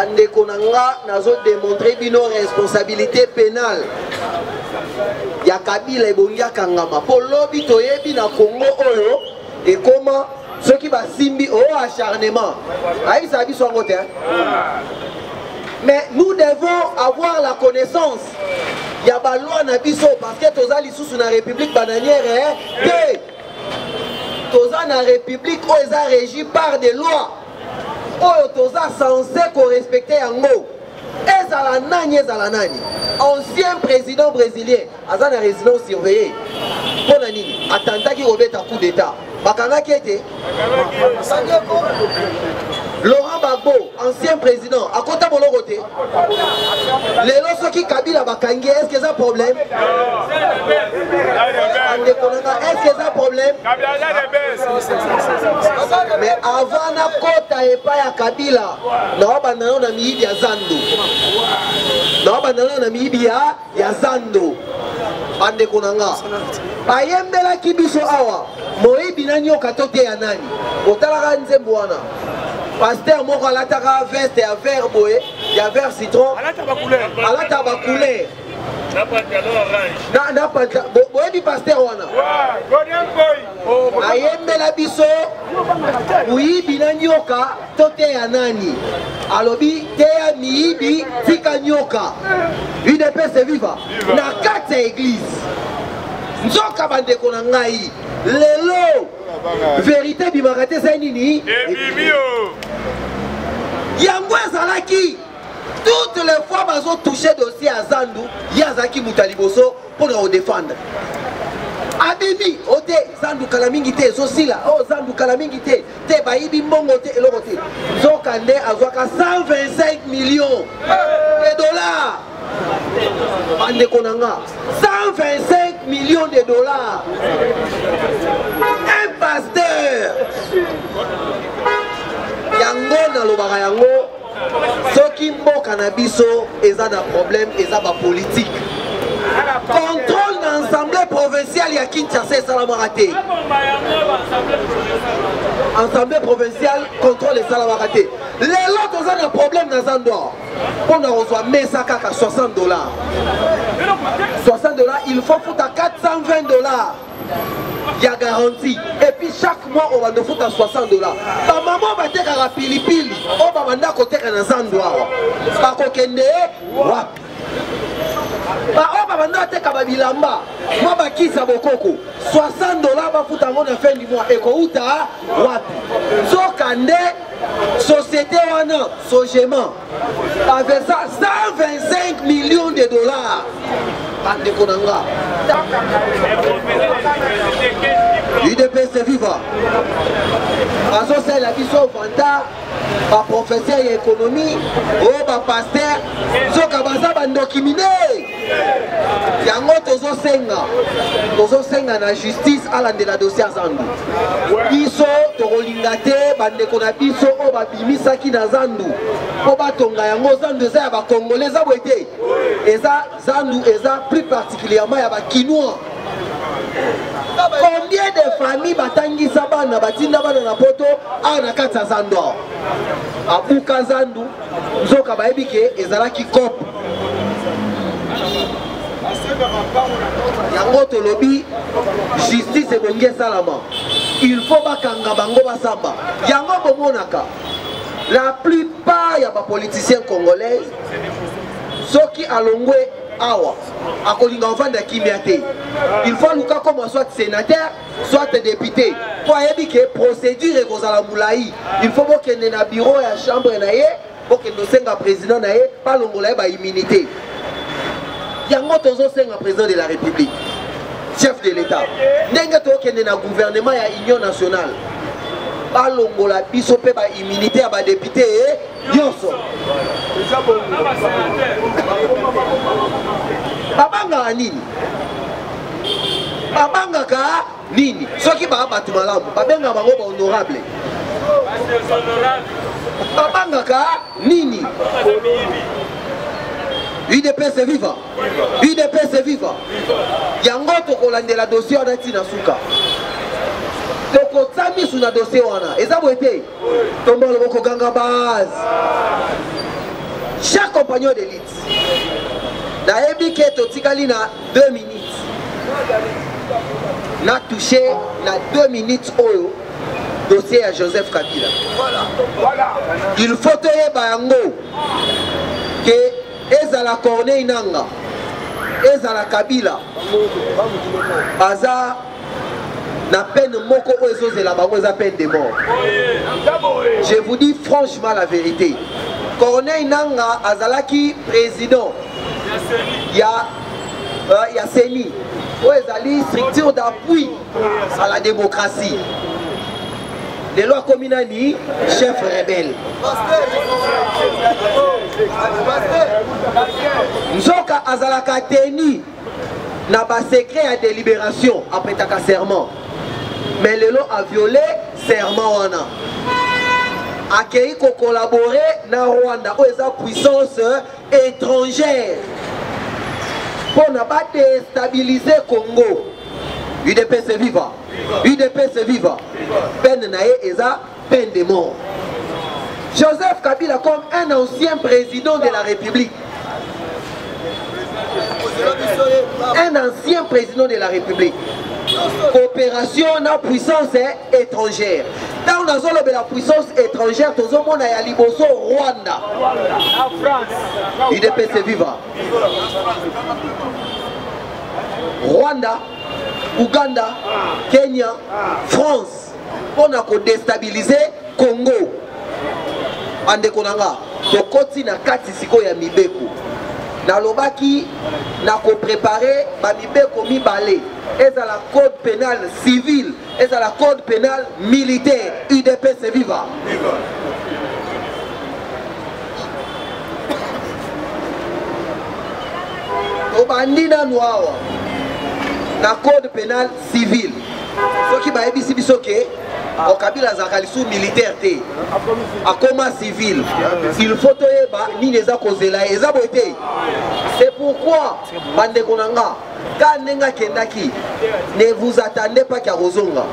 Bande konanga nazo démontrer bino responsabilité pénale. Ya Kabila ebongia kangama. Polobi toyebi na Congo oyo et comment ceux qui va simbi au acharnement. Aïe ça dit son côté. Mais nous devons avoir la connaissance. Il y a des lois na biso parce que tous les sous na république bananière hein. Tous na république où ils sont régis par des lois. Où tous censés qu'on respecte yango. Ezalanani. Ancien président brésilien, Azana résidence surveillée. Pour nani, attentat qui revêt un coup d'état. Bakanga qui était Laurent Gbagbo, ancien président, à côté de l'autre côté. Les lois qui Kabila Bakangi, est-ce qu'il y a un problème? Est-ce qu'il y a un problème? Mais avant la côte et pas à Kabila, nous avons mis à Zando. Nous avons mis à Zando. Ande konanga. Bayembela kibiso awa. Moyi binanyo katote ya nani. Otala nzembo wana. Pasteur moko alataka veste ya vert boye, ya vert citron. Alata ba couleur. Na panta boye di pasteur wana. Ayembela biso. Moyi binanyo ka tote ya nani. Alobi te ya miibi tika nyoka. UDPS viva. Na kata église. Nzoka bande kona ngai. Lelo. Vérité bimarate c'est nini? Yango ezalaki. Toutes les fois bazo touché dossier à Zandu, Yazaki Moutaliboso pour nous défendre. Abimi, ote Zandu Kalamingi te, Zosila, oh Zandu Kalamingi te Baïbi Mongo te, Elogote. Zokande azwaka 125 millions de dollars. Bande Konanga, 125 millions de dollars. Un pasteur. Yango na lobaka yango. Soki mboka na biso eza na problème, eza ba politique. Contrôle dans l'Assemblée provinciale ya Kinshasa et Salamaraté. Assemblée provinciale, contrôle et Salamaraté. Les autres ont un problème dans Zandor. On a reçu Mesaka à $60. $60, il faut foutre à $420. Il y a garantie. Et puis chaque mois, on va nous foutre à $60. Ma maman va te faire pili-pili. On va m'en côté dans Zandor. Par contre, wap. On va m'en côté dans Bilamba. Moi, je vais bokoko. $60 va foutre à la fin du mois. Et qu'on a wap. Zokande, société wana, Sogema. Avec ça, 125 millions de dollars. Bande Konanga. UDPS viva. Azo c'est la vision vanta, ba professeur d'économie, oh ba pasteur, zo kabaza bandokimine. Yango tozo senga na justice ala de la dossier Zandu. Biso tokolinga te bande kona biso o ba bimisaki na Zandu. Po ba tonga yango Zandu za ba congolais za boete. Eza Zandu eza plus particulièrement ya ba Kinois. Combien de familles batangi sabana batinda bana na poto ana kata Zando. Abuka Zandu zoka baebike ezalaki kop. Yango tolobi justice ebonge salama. Il faut bakanga bango basamba. Yango bomonaka. La plupart ya ba politiciens congolais soki alongwe awa akolinga ofanda kimiate. Il faut luka comme soit sénateur, soit député. Pour yebi que procédure et kozala moulaï. Il faut bokende na bureau ya chambre na ye, bokende senga président na ye, pas longola ba immunité. Yango tozo senga président de la République, chef de l'État. Ndenge to kende na gouvernement ya Union nationale. Pas longola biso pe ba immunité ya ba député yoso. Babanga nini? Babanga ka nini? Soki ba batu malamu, babenga bango ba honorable. Babanga ka nini? UDPS viva. UDPS viva. Yango tokolande la dossier on a tina suka. Toko tsami suna dossier wana. Eza boete. Tomba loboko ganga base. Chaque compagnon d'élite. Naebi ke totikali na 2 minutes. Na touché na 2 minutes au dossier à Joseph Kabila. Voilà. Il faut te bayango que ezala Corneille Nanga, ezala Kabila, baza na peine moko oezo la bango za peine de mort. Je vous dis franchement la vérité. Corneille Nanga azalaki président. Il y a CENI. Ezali structure d'appui à la démocratie. Les lois communales, chef rebelle. Nzoka azalaka teni n'a pas secret à délibération après ta serment. Mais le lot a violé serment wana. Accueilli ko collaborer na Rwanda où eza puissance étrangère pour ne pas déstabiliser Congo. UDPS viva. UDPS viva. Peine nae eza peine de mort. Joseph Kabila comme un ancien président de la République. Un ancien président de la République. Coopération na puissance étrangère. Dans la zone de la puissance étrangère, tout le monde a liboso Rwanda. UDPS viva. Rwanda, Ouganda, Kenya, France, pour déstabiliser Congo. Ande konanga, tokoti na kati siko ya mibeko. Na lobaki na ko préparer ba mibeko mibale. Eza la code pénal civil, eza la code pénal militaire. UDPS viva. Obandina noawa. Na code pénal civil. Ce qui va être ici, c'est au Kabila Zakalisu militaire, à coma civil. Il faut que ni les accoser là, c'est pourquoi, Bande Konanga, quand Nenga Kendaki, ne vous attendez pas qu'à Rozonga.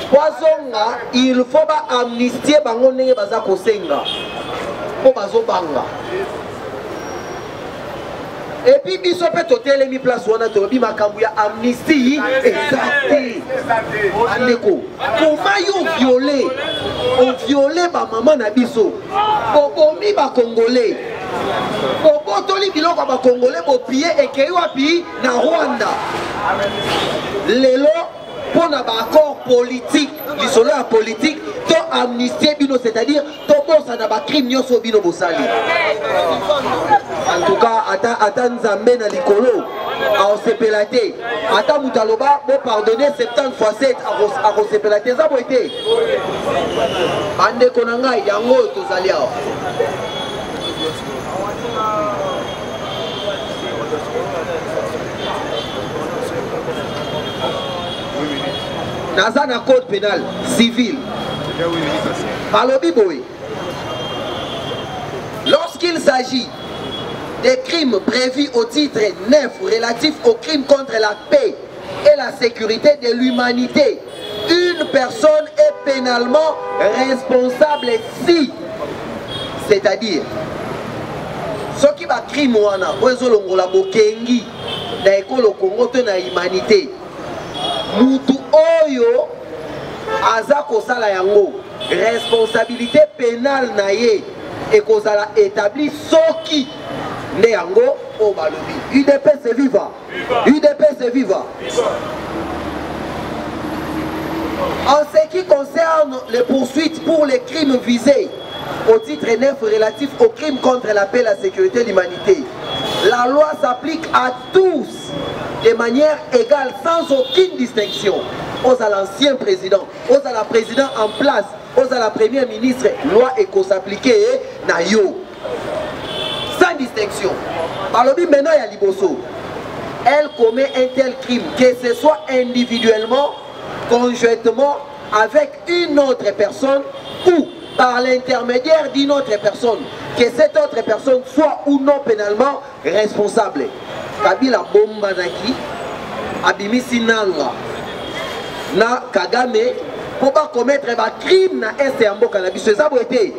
Poisonga, il faut pas amnistier Bango Nenge Bazako Senga. Pour Bazo Banga. Et puis, il faut que tu aies mis place où on a trouvé ma cambouya amnistie. Exacté. Comment ils ont violé ma maman Nabiso. Pour mis ma Congolais. Pour toli biloko ma Congolais pour piller et qu'il y a na Rwanda. Lelo pour un accord politique, l'isolé à politique, to amnistie bino, c'est-à-dire to boss na ba crime nyoso bino bosali. En tout cas, ata nzambe na likolo, a osepelate, ata mutaloba, bo pardonner 70 fois 7 a osepelate, ça boite. Ande konanga yango tozali awa. Dans un code pénal civil, lorsqu'il s'agit des crimes prévus au titre 9 relatifs aux crimes contre la paix et la sécurité de l'humanité, une personne est pénalement responsable si, c'est-à-dire, ce qui va crime wana, la bokengi, na ekolo Congo te na humanité. Mutu oyo aza kosala yango responsabilité pénale na ye ekozala établi soki nde yango o balobi UDPS viva. UDPS viva. En ce qui concerne les poursuites pour les crimes visés au titre 9 relatif aux crimes contre la paix et la sécurité de l'humanité, la loi s'applique à tous de manière égale, sans aucune distinction. Aux l'ancien président, aux la président en place, aux la première ministre, loi est s'appliquer na yo. Sans distinction. Par le but maintenant, il y a Liboso. Elle commet un tel crime, que ce soit individuellement, conjointement, avec une autre personne ou par l'intermédiaire d'une autre personne, que cette autre personne soit ou non pénalement responsable. Kabila bomba naki abimisi nanga na Kagame pour pas commettre un crime na este ya mboka na biso eza boete.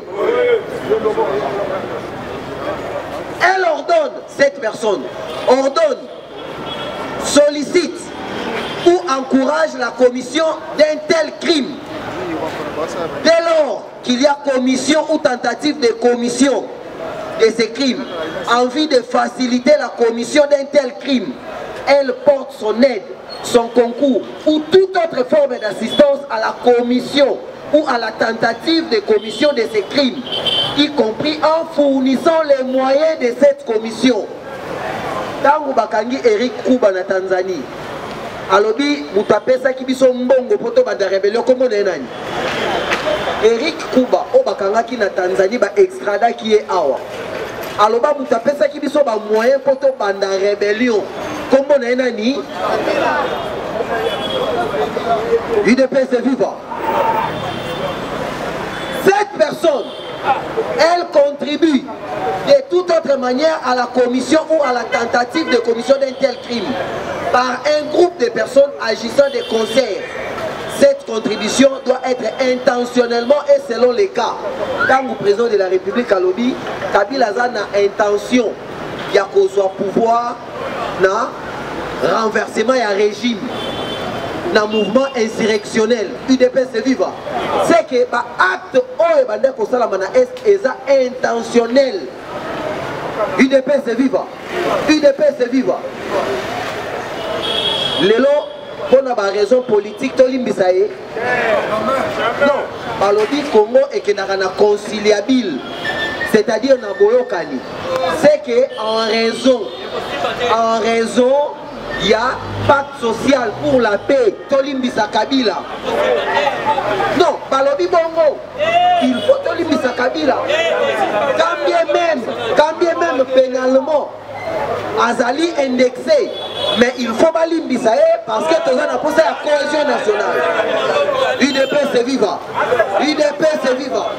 cette personne ordonne, sollicite ou encourage la commission d'un tel crime, dès lors qu'il y a commission ou tentative de commission de ces crimes, en vue de faciliter la commission d'un tel crime, elle porte son aide, son concours ou toute autre forme d'assistance à la commission ou à la tentative de commission de ces crimes, y compris en fournissant les moyens de cette commission. Tangu bakangi Eric Kuba na Tanzanie, alobi mutapesa kibiso mbongo poto banda rebellion comme on est nani. Eric Kuba o bakangaki na Tanzanie ba extrada qui est awa. Aloba mutapesa kibiso ba moyen poto banda rebellion comme on est nani. UDPS est vivant. Cette personne, elle contribue de toute autre manière à la commission ou à la tentative de commission d'un tel crime par un groupe de personnes agissant de concert. Cette contribution doit être intentionnellement et selon les cas. Quand le président de la République a lobby, Kabila a intention de pouvoir na renversement et un régime. Dans le mouvement insurrectionnel, UDPS vivant. C'est que l'acte est intentionnel. UDPS vivant. UDPS vivant. Lelo, pour la raison politique, non, Balobi Congo est que n'a conciliable. C'est-à-dire na boyokani. C'est que en raison il y a pacte social pour la paix, Tolimbisa Kabila. Non, Balobi Bongo, il faut Tolimbisa Kabila. Quand bien même pénalement, Azali indexé, mais il faut Balimbisa parce que tout ça a posé la cohésion nationale. UDPS est vivant. UDPS est vivant.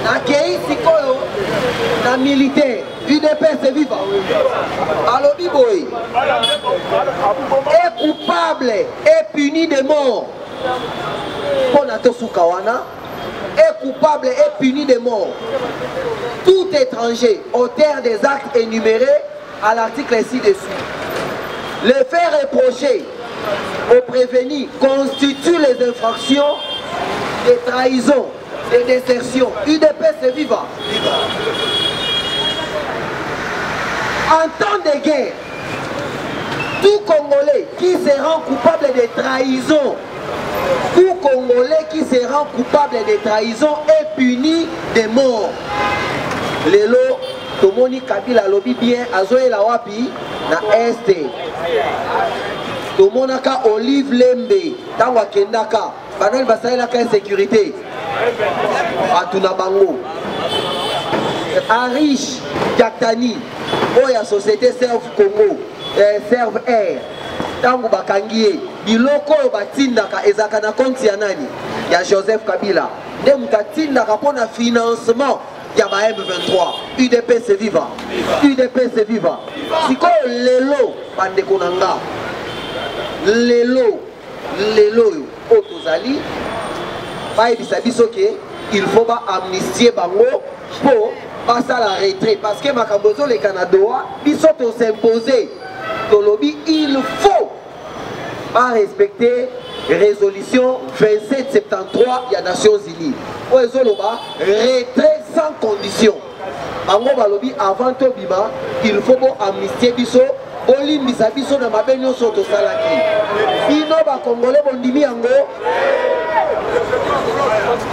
Nakei Sikoyo, na militaire, UDPS vivant. Alobi Boy est coupable et puni de mort. Ponato Sukawana est coupable et puni de mort. Tout étranger, auteur des actes énumérés à l'article ci-dessus, les faits reprochés aux prévenus constituent les infractions de trahison, de désertion. UDPS vivant. En temps de guerre, tout Congolais qui se rend coupable de trahison, tout Congolais qui se rend coupable de trahison est puni de mort. Lelo, Tomoni Kabila lobi bien, Azoe la wapi, na Este. Tomonaka Olive Lembe, Tawa Kendaka, Banel Basailaka insécurité. Atuna Bango. Arish Diaktani, Oya Société Serve Congo, Serve Air, Tango Bakangie, Biloko Batindaka, Ezakana Konti Yanani, ya Joseph Kabila. Nemuta Tindaka pour le financement. Yaba M23, UDPS vivant, UDPS vivant. Si quoi lelo, bande konanga, lelo, otozali, il faut pas amnistier bango pour passer à la retraite. Parce que Makambozo les Canadois, ils sont s'imposer. Tolobi, il faut pas respecter résolution 2773 des Nations Unies. Retrait sans condition. Avant Tobiba, il faut amnistier biso, olimbisa biso na mabenyo soto salaki. Bino ba Congolais bondimi yango.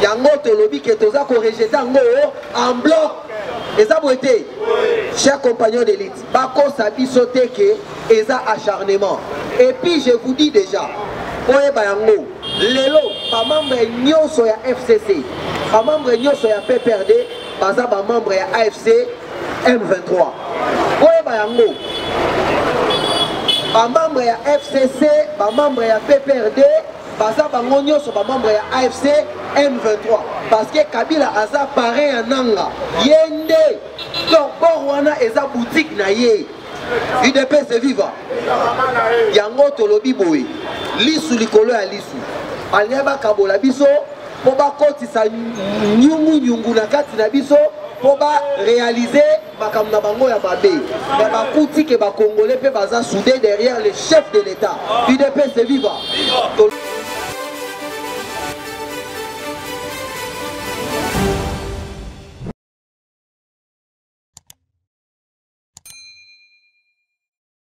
Yango tolobi ke toza ko rejeter yango en bloc. Eza boité. Chers compagnons d'élite, bako sabi sauté que eza acharnement. Et puis je vous dis déjà, oye bayango, lelo, pas membre nyonso ya FCC, pas membre nyonso ya PPRD, pas ba membre ya AFC M23. Oye bayango, pas membre ya FCC, pas membre ya PPRD, pas ba nyonso ba membre ya AFC M23. Parce que Kabila aza pareil en nanga, yende, donc Borwana eza boutique na ye. UDPS vivant. Yango tolobi boy. Lisu likolo ya lisu. balingi bakabola biso po bakotisa nyungu na kati na biso po baréaliser makambo na bango ya mabe mais bakuti ke bakongolais mpe baza soudé derrière le chef de l'état UDPS viva.